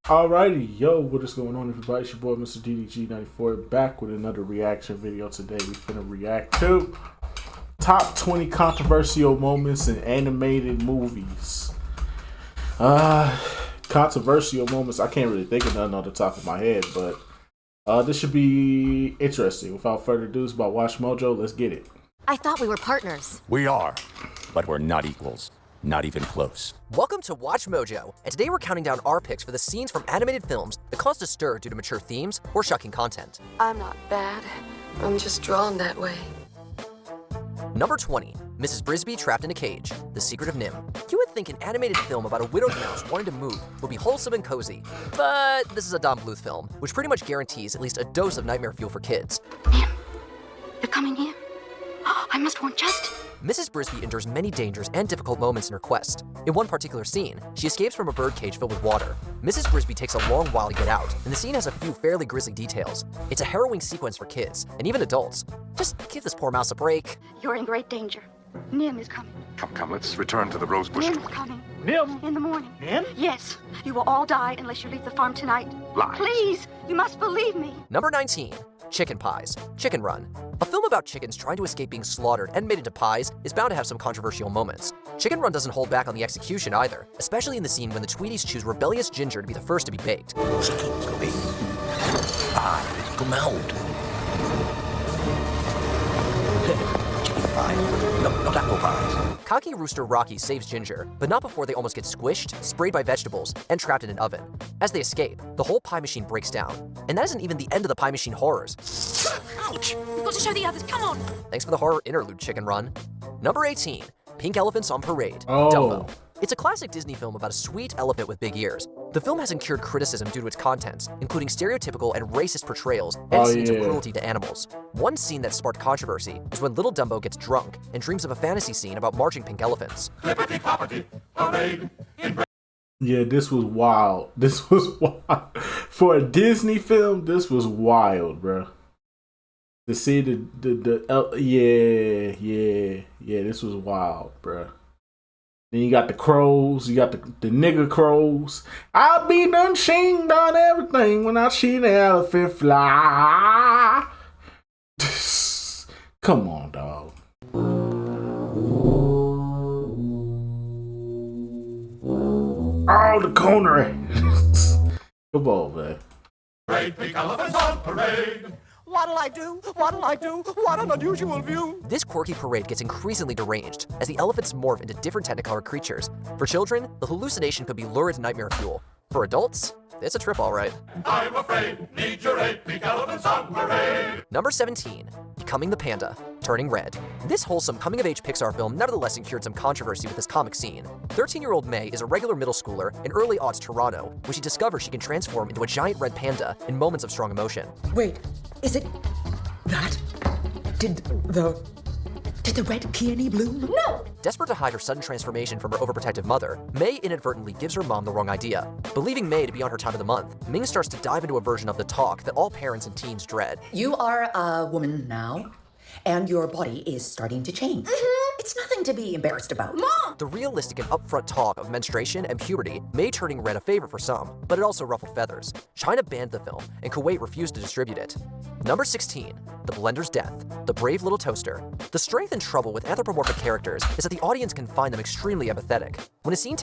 Alrighty, yo, what is going on, everybody? It's your boy, Mr. DDG94, back with another reaction video. Today, we finna react to top 20 controversial moments in animated movies. Controversial moments, I can't really think of none on the top of my head, but this should be interesting. Without further ado, it's about Watch Mojo. Let's get it. I thought we were partners. We are, but we're not equals. Not even close. Welcome to Watch Mojo, and today we're counting down our picks for the scenes from animated films that caused a stir due to mature themes or shocking content. I'm not bad. I'm just drawn that way. Number 20, Mrs. Brisbee trapped in a cage, The Secret of Nim. You would think an animated film about a widowed mouse wanting to move would be wholesome and cozy, but this is a Don Bluth film, which pretty much guarantees at least a dose of nightmare fuel for kids. Nim, they're coming here. I must warn just. Mrs. Brisbee endures many dangers and difficult moments in her quest. In one particular scene, she escapes from a bird cage filled with water. Mrs. Brisbee takes a long while to get out, and the scene has a few fairly grisly details. It's a harrowing sequence for kids, and even adults. Just give this poor mouse a break. You're in great danger. Nim is coming. Come, let's return to the rose bush. Nim is coming. Nim? In the morning. Nim? Yes. You will all die unless you leave the farm tonight. Lies. Please, you must believe me. Number 19, Chicken Pies, Chicken Run. A film about chickens trying to escape being slaughtered and made into pies is bound to have some controversial moments. Chicken Run doesn't hold back on the execution either, especially in the scene when the Tweedies choose rebellious Ginger to be the first to be baked. Chicken's gonna be pie. Come out. Chicken pie. No, not apple pies. Cocky Rooster Rocky saves Ginger, but not before they almost get squished, sprayed by vegetables, and trapped in an oven. As they escape, the whole pie machine breaks down. And that isn't even the end of the pie machine horrors. Ouch! We've got to show the others. Come on! Thanks for the horror interlude, Chicken Run. Number 18, Pink Elephants on Parade, Oh. Dumbo. It's a classic Disney film about a sweet elephant with big ears. The film has incurred criticism due to its contents, including stereotypical and racist portrayals and scenes of cruelty to animals. One scene that sparked controversy is when little Dumbo gets drunk and dreams of a fantasy scene about marching pink elephants. Yeah, this was wild. This was wild. For a Disney film, this was wild, bro. To see yeah, this was wild, bro. Then you got the crows, you got the nigger crows. I be done shing done everything when I see the elephant fly. Come on, dog. Oh, the corner. Come on, man. Great big elephants on parade. What'll I do? What'll I do? What an unusual view. This quirky parade gets increasingly deranged as the elephants morph into different technicolor creatures. For children, the hallucination could be lurid nightmare fuel. For adults, it's a trip all right. I'm afraid, need your aid, big elephants on parade. Number 17, Becoming the Panda, Turning Red. This wholesome coming-of-age Pixar film nevertheless incurred some controversy with this comic scene. 13-year-old May is a regular middle schooler in early aughts Toronto when she discovers she can transform into a giant red panda in moments of strong emotion. Wait, is it that? Did the red peony bloom? No! Desperate to hide her sudden transformation from her overprotective mother, May inadvertently gives her mom the wrong idea. Believing May to be on her time of the month, Ming starts to dive into a version of the talk that all parents and teens dread. You are a woman now, and your body is starting to change. It's nothing to be embarrassed about. Mom! The realistic and upfront talk of menstruation and puberty made turning red a favor for some, but it also ruffled feathers. China banned the film, and Kuwait refused to distribute it. Number 16, The Blender's Death, The Brave Little Toaster. The strength and trouble with anthropomorphic characters is that the audience can find them extremely empathetic. When a scene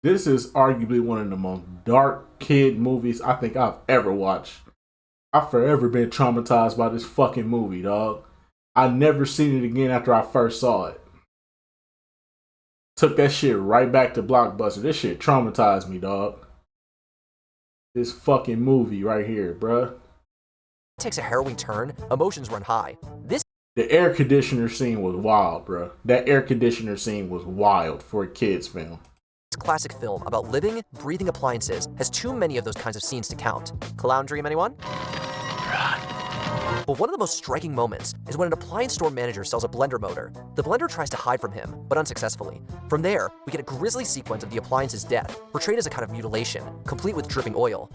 This is arguably one of the most dark kid movies I think I've ever watched. I've forever been traumatized by this fucking movie, dog. I never seen it again after I first saw it. Took that shit right back to Blockbuster. This shit traumatized me, dog. This fucking movie right here, bruh. takes a harrowing turn, emotions run high. The air conditioner scene was wild, bruh. That air conditioner scene was wild for a kid's film. This classic film about living, breathing appliances has too many of those kinds of scenes to count. Clown Dream, anyone? But one of the most striking moments is when an appliance store manager sells a blender motor. The blender tries to hide from him, but unsuccessfully. From there, we get a grisly sequence of the appliance's death, portrayed as a kind of mutilation, complete with dripping oil.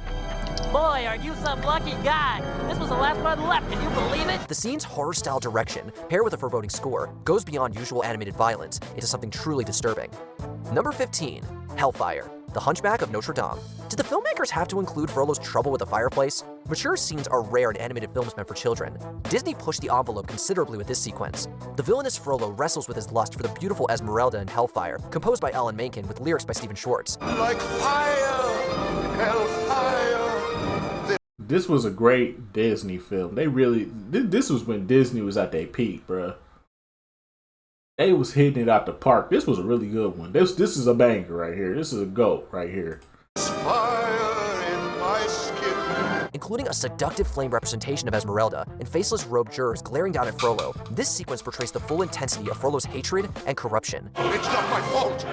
Boy, are you some lucky guy. This was the last one left, can you believe it? The scene's horror-style direction, paired with a foreboding score, goes beyond usual animated violence into something truly disturbing. Number 15, Hellfire, The Hunchback of Notre Dame. Did the filmmakers have to include Frollo's trouble with the fireplace? Mature scenes are rare in animated films meant for children. Disney pushed the envelope considerably with this sequence. The villainous Frollo wrestles with his lust for the beautiful Esmeralda in Hellfire, composed by Alan Menken with lyrics by Stephen Schwartz. Like fire, hellfire. This was a great Disney film. They really, this was when Disney was at their peak, bruh. They was hitting it out the park. This was a really good one. This is a banger right here. This is a GOAT right here. Fire in my skin. Including a seductive flame representation of Esmeralda and faceless robed jurors glaring down at Frollo, this sequence portrays the full intensity of Frollo's hatred and corruption. It's not my fault.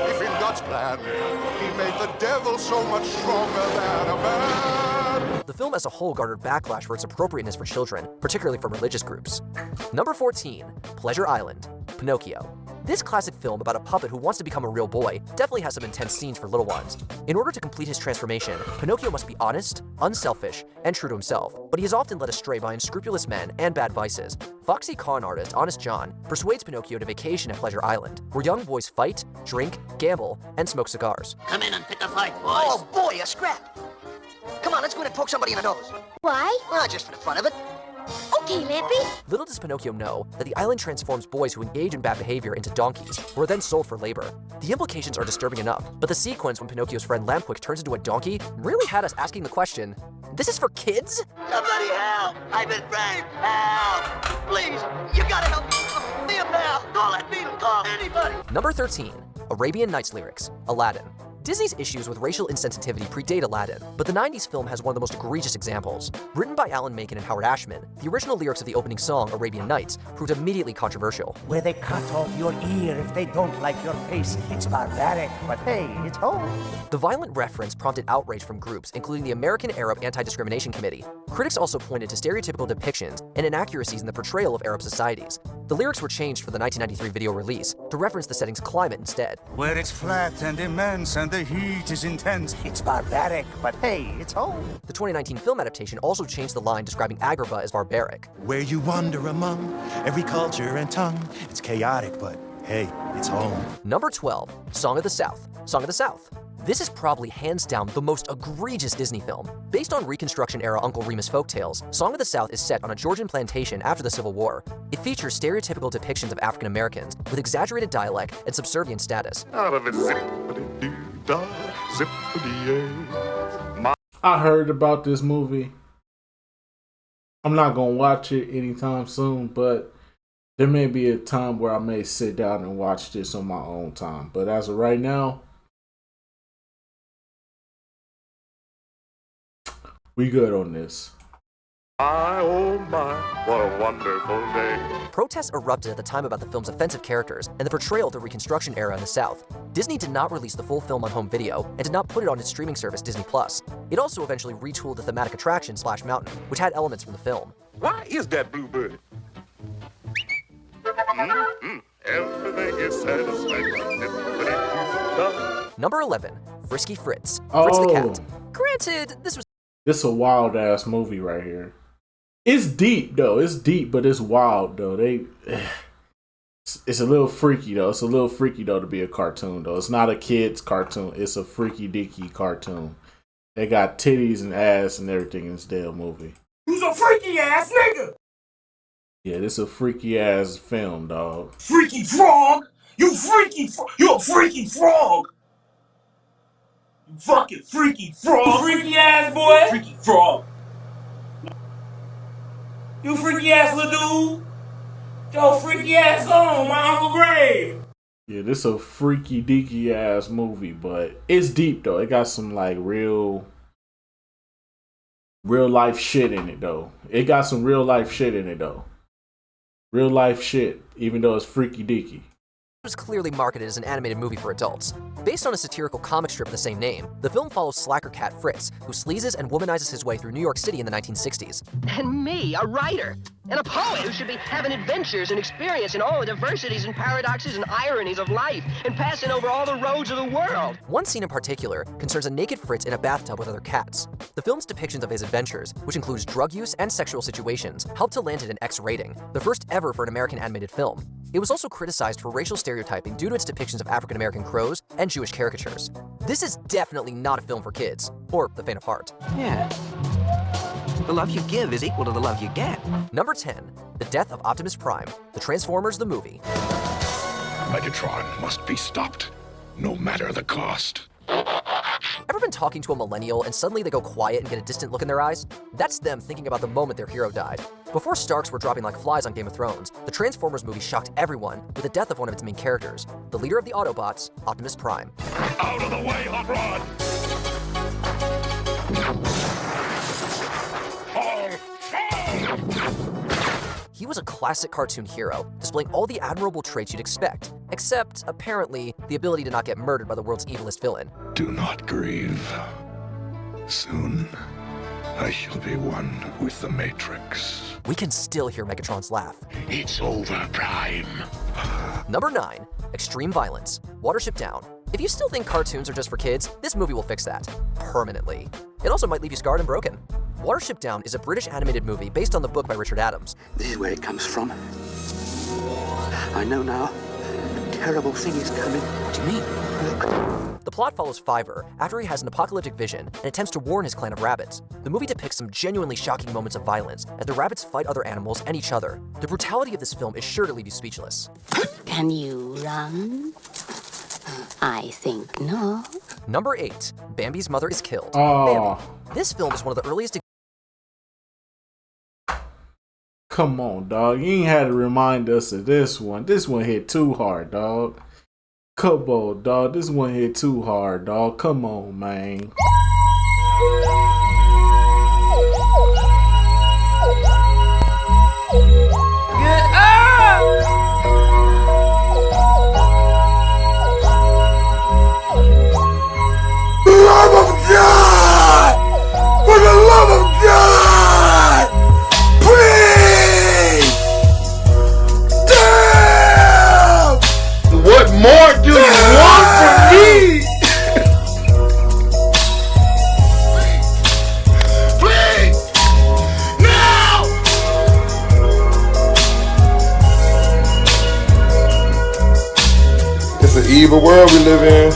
If in God's plan, he made the devil so much stronger than a man. The film as a whole garnered backlash for its appropriateness for children, particularly from religious groups. Number 14, Pleasure Island, Pinocchio. This classic film about a puppet who wants to become a real boy definitely has some intense scenes for little ones. In order to complete his transformation, Pinocchio must be honest, unselfish, and true to himself, but he is often led astray by unscrupulous men and bad vices. Foxy con artist Honest John persuades Pinocchio to vacation at Pleasure Island, where young boys fight, drink, gamble, and smoke cigars. Come in and pick a fight, boys. Oh, boy, a scrap. Come on, let's go in and poke somebody in the nose. Why? Just for the fun of it. Okay, Lampy. Little does Pinocchio know that the island transforms boys who engage in bad behavior into donkeys, who are then sold for labor. The implications are disturbing enough, but the sequence when Pinocchio's friend Lampwick turns into a donkey really had us asking the question, this is for kids? Somebody help! I've been raped! Help! Please, you gotta help me! Me up now! Call that beetle! Call anybody! Number 13, Arabian Nights lyrics, Aladdin. Disney's issues with racial insensitivity predate Aladdin, but the 90s film has one of the most egregious examples. Written by Alan Menken and Howard Ashman, the original lyrics of the opening song, Arabian Nights, proved immediately controversial. Where they cut off your ear if they don't like your face. It's barbaric, but hey, it's home. The violent reference prompted outrage from groups, including the American Arab Anti-Discrimination Committee. Critics also pointed to stereotypical depictions and inaccuracies in the portrayal of Arab societies. The lyrics were changed for the 1993 video release to reference the setting's climate instead. Where it's flat and immense and the heat is intense. It's barbaric, but hey, it's home. The 2019 film adaptation also changed the line describing Agrabah as barbaric. Where you wander among every culture and tongue. It's chaotic, but hey, it's home. Number 12, Song of the South. Song of the South. This is probably hands down the most egregious Disney film. Based on Reconstruction-era Uncle Remus folktales, Song of the South is set on a Georgian plantation after the Civil War. It features stereotypical depictions of African Americans with exaggerated dialect and subservient status. I heard about this movie. I'm not gonna watch it anytime soon, but there may be a time where I may sit down and watch this on my own time. But as of right now, we good on this. My, oh my, what a wonderful day. Protests erupted at the time about the film's offensive characters and the portrayal of the Reconstruction era in the South. Disney did not release the full film on home video and did not put it on its streaming service Disney+. It also eventually retooled the thematic attraction Splash Mountain, which had elements from the film. Why is that bluebird? Everything is satisfaction. Number 11, Frisky Fritz. Oh. Fritz the Cat. Granted, this is a wild ass movie right here. It's deep though. It's deep, but it's wild though. It's a little freaky though. It's a little freaky though to be a cartoon though. It's not a kid's cartoon. It's a freaky dicky cartoon. They got titties and ass and everything in this damn movie. Who's a freaky ass nigga? Yeah, this is a freaky ass film, dog. Freaky frog! You a freaky frog! You fucking freaky frog! Freaky ass boy! Freaky frog! You freaky ass little dude! Yo, freaky ass on my Uncle Grave! Yeah, this is a freaky deaky ass movie, but it's deep though. It got some like real life shit in it though. It got some real life shit in it though. Real life shit, even though it's freaky deaky. was clearly marketed as an animated movie for adults. Based on a satirical comic strip of the same name, the film follows slacker cat Fritz, who sleazes and womanizes his way through New York City in the 1960s. And me, a writer, and a poet who should be having adventures and experience in all the diversities and paradoxes and ironies of life, and passing over all the roads of the world. One scene in particular concerns a naked Fritz in a bathtub with other cats. The film's depictions of his adventures, which includes drug use and sexual situations, helped to land it an X rating, the first ever for an American animated film. It was also criticized for racial stereotyping due to its depictions of African-American crows and Jewish caricatures. This is definitely not a film for kids, or the faint of heart. Yeah. The love you give is equal to the love you get. Number 10, The Death of Optimus Prime, The Transformers the Movie. Megatron must be stopped, no matter the cost. Ever been talking to a millennial and suddenly they go quiet and get a distant look in their eyes? That's them thinking about the moment their hero died. Before Starks were dropping like flies on Game of Thrones, the Transformers movie shocked everyone with the death of one of its main characters, the leader of the Autobots, Optimus Prime. Out of the way, Hot Rod! He was a classic cartoon hero, displaying all the admirable traits you'd expect, except, apparently, the ability to not get murdered by the world's evilest villain. Do not grieve. Soon, I shall be one with the Matrix. We can still hear Megatron's laugh. It's over, Prime. Number 9, Extreme Violence, Watership Down. If you still think cartoons are just for kids, this movie will fix that. Permanently. It also might leave you scarred and broken. Watership Down is a British animated movie based on the book by Richard Adams. This is where it comes from. I know now. A terrible thing is coming. What do you mean? Look. The plot follows Fiverr after he has an apocalyptic vision and attempts to warn his clan of rabbits. The movie depicts some genuinely shocking moments of violence as the rabbits fight other animals and each other. The brutality of this film is sure to leave you speechless. Can you run? I think not. Number 8, Bambi's mother is killed. Oh. Bambi. This film is one of the earliest. Come on, dog. You ain't had to remind us of this one. This one hit too hard, dog. Come on, dog. This one hit too hard, dog. Come on, man. Get up! For the love of God! For the love of God! Please! Damn! What more do you want from me? Please! Now! It's an evil world we live in.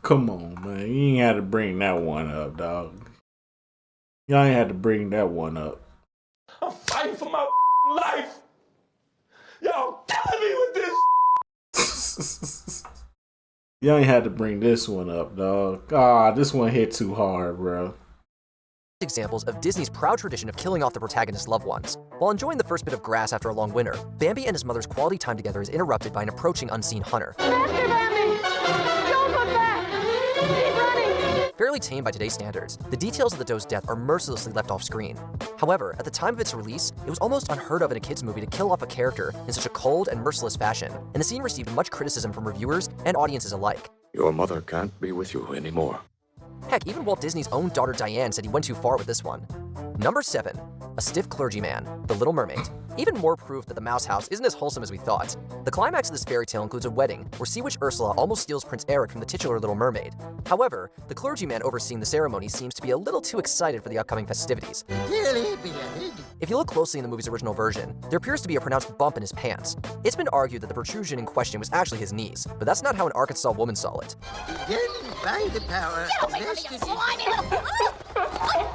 Come on, man. You ain't had to bring that one up, dog. Y'all ain't had to bring that one up. I'm fighting for my life. Y'all killing me with this. Y'all ain't had to bring this one up, dog. Ah, this one hit too hard, bro. Examples of Disney's proud tradition of killing off the protagonist's loved ones. While enjoying the first bit of grass after a long winter, Bambi and his mother's quality time together is interrupted by an approaching unseen hunter. Faster, Bambi! Don't look back! Keep running! Fairly tame by today's standards, the details of the doe's death are mercilessly left off screen. However, at the time of its release, it was almost unheard of in a kids' movie to kill off a character in such a cold and merciless fashion, and the scene received much criticism from reviewers and audiences alike. Your mother can't be with you anymore. Heck, even Walt Disney's own daughter Diane said he went too far with this one. Number 7, A Stiff Clergyman, The Little Mermaid. Even more proof that the Mouse House isn't as wholesome as we thought. The climax of this fairy tale includes a wedding where Sea Witch Ursula almost steals Prince Eric from the titular Little Mermaid. However, the clergyman overseeing the ceremony seems to be a little too excited for the upcoming festivities. Dearly beloved. If you look closely in the movie's original version, there appears to be a pronounced bump in his pants. It's been argued that the protrusion in question was actually his knees, but that's not how an Arkansas woman saw it. Begun by the power vested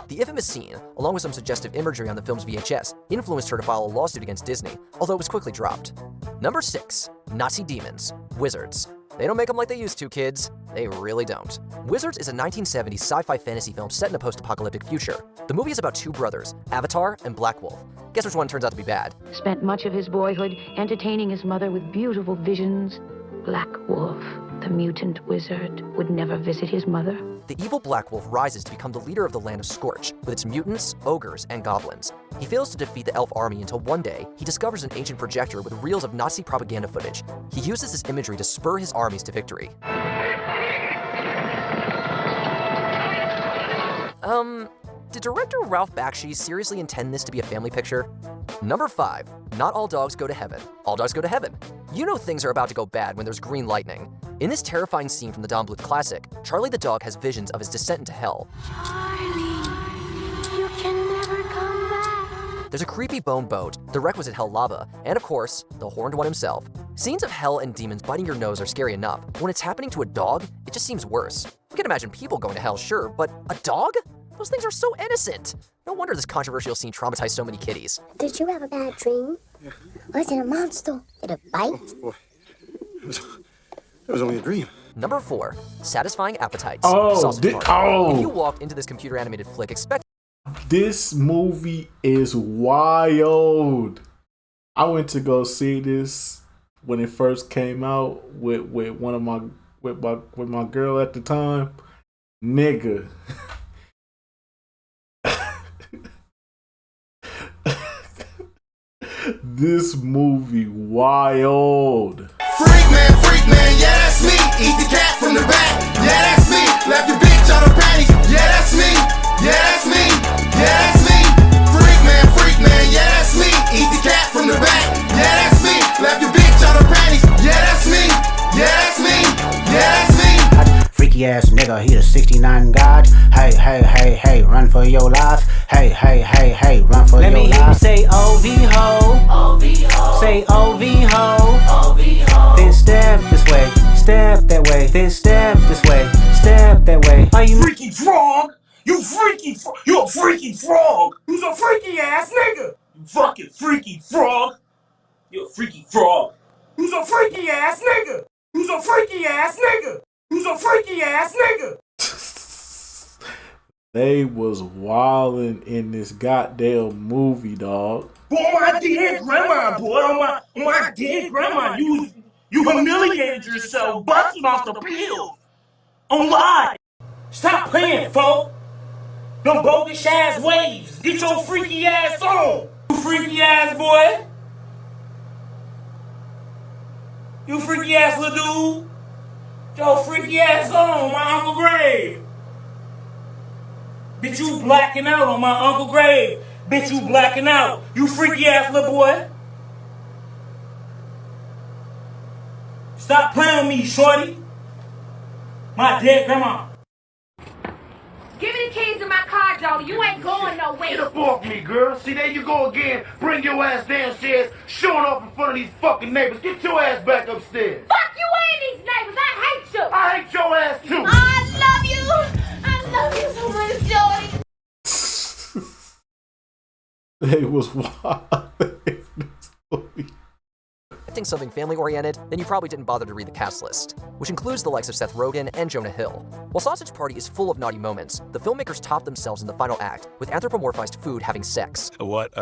The infamous scene, along with some suggestive imagery on the film's VHS, influenced her to file a lawsuit against Disney, although it was quickly dropped. Number 6, Nazi Demons, Wizards. They don't make them like they used to, kids. They really don't. Wizards is a 1970s sci-fi fantasy film set in a post-apocalyptic future. The movie is about two brothers, Avatar and Black Wolf. Guess which one turns out to be bad? Spent much of his boyhood entertaining his mother with beautiful visions. Black Wolf, the mutant wizard, would never visit his mother. The evil Black Wolf rises to become the leader of the land of Scorch, with its mutants, ogres, and goblins. He fails to defeat the elf army until one day, he discovers an ancient projector with reels of Nazi propaganda footage. He uses this imagery to spur his armies to victory. Did director Ralph Bakshi seriously intend this to be a family picture? Number 5. Not all dogs go to heaven. All dogs go to heaven. You know things are about to go bad when there's green lightning. In this terrifying scene from the Don Bluth classic, Charlie the dog has visions of his descent into hell. Charlie, you can never come back. There's a creepy bone boat, the requisite hell lava, and of course, the horned one himself. Scenes of hell and demons biting your nose are scary enough. When it's happening to a dog, it just seems worse. We can imagine people going to hell, sure, but a dog? Those things are so innocent. No wonder this controversial scene traumatized so many kitties. Did you have a bad dream? Yeah. Was it a monster? Did it bite? Oh, boy. It was only a dream. Number 4. Satisfying appetites. Sausage party. If you walked into this computer animated flick, expect... This movie is wild. I went to go see this when it first came out with my girl at the time. Nigga. This movie wild. Freak man, yeah, that's me. Eat the cat from the back, yeah, that's me. Left your bitch on her panties, yeah, that's me. Yeah, that's me, yeah, that's me. Freak man, yeah, that's me. Eat the cat from the back, yeah, that's me. Left your bitch on her panties, yeah, that's me. Yeah, that's me, yeah, that's me. Freaky ass nigga, he a 69 god. Hey, hey, hey, hey, run for your life. Hey, hey, hey, hey, run for your life. Let me hear you say OV ho. OV ho. Say OV ho. OV ho. Then step this way, step that way. Then step this way, step that way. Are you freaky frog? You a freaky frog. You's a freaky ass nigga. You fucking freaky frog. You a freaky frog. You's a freaky ass nigga. You's a freaky ass nigga. You's a freaky ass nigga. They was wildin' in this goddamn movie, dog. Boy, on my dead grandma, boy. On my dead grandma. You humiliated yourself busting off the pills. On live. Stop playing, folk. Them bogus ass waves. Get your freaky ass on. You freaky ass boy. You freaky ass little dude. Your freaky ass on my Uncle Grave. Bitch, you blacking out on my Uncle Grave. Bitch, you blacking out. You freaky ass little boy. Stop playing with me, shorty. My dead grandma. Give me the keys to my car, Jody. You ain't going nowhere. Get up off me, girl. See, there you go again. Bring your ass downstairs, showing off in front of these fucking neighbors. Get your ass back upstairs. Fuck you and these neighbors. I hate you. I hate your ass, too. I love you. I love you so much, Jody. They was wild. Expecting something family-oriented, then you probably didn't bother to read the cast list, which includes the likes of Seth Rogen and Jonah Hill. While Sausage Party is full of naughty moments, the filmmakers top themselves in the final act with anthropomorphized food having sex. What,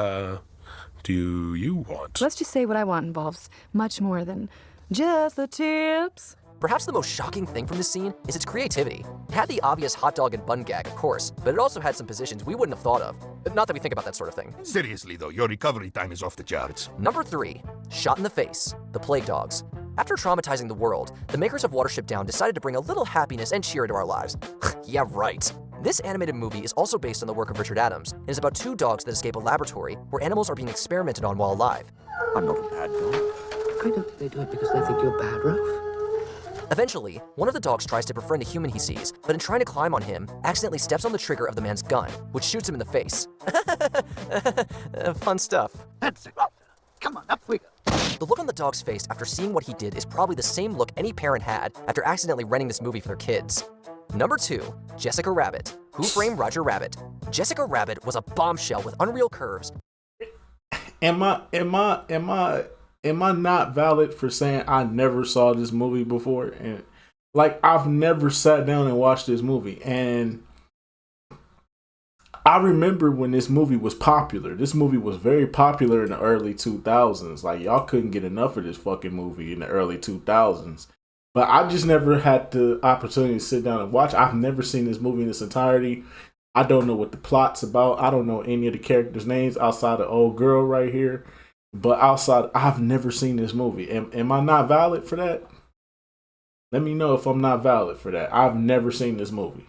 do you want? Let's just say what I want involves much more than just the tips. Perhaps the most shocking thing from this scene is its creativity. It had the obvious hot dog and bun gag, of course, but it also had some positions we wouldn't have thought of. Not that we think about that sort of thing. Seriously, though, your recovery time is off the charts. Number 3. Shot in the Face, The Plague Dogs. After traumatizing the world, the makers of Watership Down decided to bring a little happiness and cheer into our lives. Yeah, right. This animated movie is also based on the work of Richard Adams and is about 2 dogs that escape a laboratory where animals are being experimented on while alive. I'm not a bad dog. I don't think they do it because they think you're bad, Ralph. Eventually, one of the dogs tries to befriend a human he sees, but in trying to climb on him, accidentally steps on the trigger of the man's gun, which shoots him in the face. Fun stuff. That's it. Come on, up we go. The look on the dog's face after seeing what he did is probably the same look any parent had after accidentally renting this movie for their kids. Number 2, Jessica Rabbit. Who Framed Roger Rabbit? Jessica Rabbit was a bombshell with unreal curves. Am I not valid for saying I never saw this movie before? And like, I've never sat down and watched this movie. And I remember when this movie was popular. This movie was very popular in the early 2000s. Like, y'all couldn't get enough of this fucking movie in the early 2000s. But I just never had the opportunity to sit down and watch. I've never seen this movie in its entirety. I don't know what the plot's about. I don't know any of the characters' names outside of old girl right here. But outside, I've never seen this movie. Am I not valid for that? Let me know if I'm not valid for that. I've never seen this movie.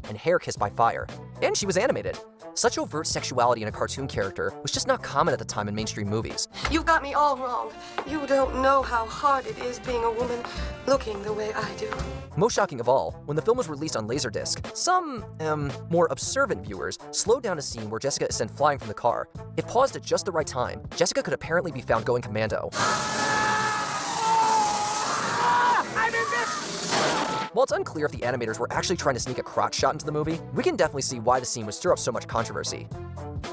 and hair kissed by fire. And she was animated. Such overt sexuality in a cartoon character was just not common at the time in mainstream movies. You've got me all wrong. You don't know how hard it is being a woman looking the way I do. Most shocking of all, when the film was released on Laserdisc, some, more observant viewers slowed down a scene where Jessica is sent flying from the car. If paused at just the right time, Jessica could apparently be found going commando. While it's unclear if the animators were actually trying to sneak a crotch shot into the movie, we can definitely see why the scene would stir up so much controversy.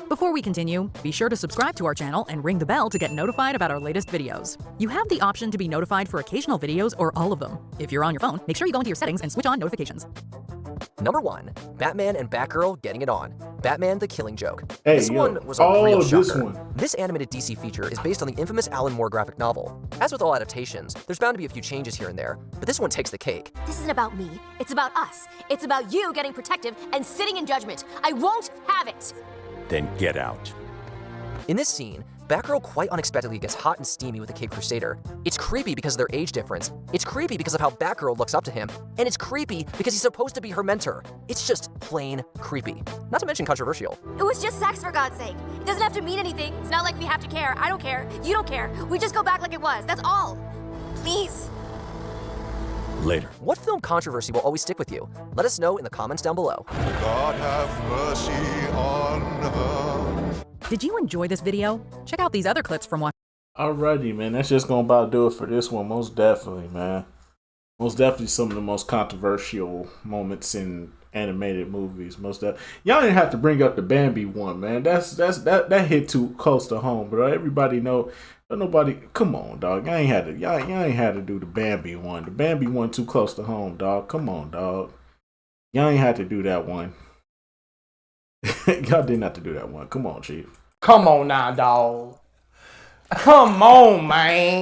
Before we continue, be sure to subscribe to our channel and ring the bell to get notified about our latest videos. You have the option to be notified for occasional videos or all of them. If you're on your phone, make sure you go into your settings and switch on notifications. Number 1, Batman and Batgirl getting it on. Batman the Killing Joke. Hey, this one was a real shocker. This This animated DC feature is based on the infamous Alan Moore graphic novel. As with all adaptations, there's bound to be a few changes here and there, but this one takes the cake. This isn't about me, it's about us. It's about you getting protective and sitting in judgment. I won't have it! Then get out. In this scene, Batgirl quite unexpectedly gets hot and steamy with the Caped Crusader. It's creepy because of their age difference. It's creepy because of how Batgirl looks up to him. And it's creepy because he's supposed to be her mentor. It's just plain creepy. Not to mention controversial. It was just sex, for God's sake. It doesn't have to mean anything. It's not like we have to care. I don't care. You don't care. We just go back like it was. That's all. Please. Later. What film controversy will always stick with you? Let us know in the comments down below. God have mercy on her. Did you enjoy this video? Check out these other clips from one. Alrighty, man. That's just gonna about do it for this one. Most definitely, man. Most definitely some of the most controversial moments in animated movies. Y'all didn't have to bring up the Bambi one, man. That hit too close to home, bro. Everybody know. But nobody, come on, dog. Y'all ain't had to do the Bambi one. The Bambi one too close to home, dog. Come on, dog. Y'all ain't had to do that one. Y'all didn't have to do that one. Come on, Chief. Come on now, dog. Come on, man.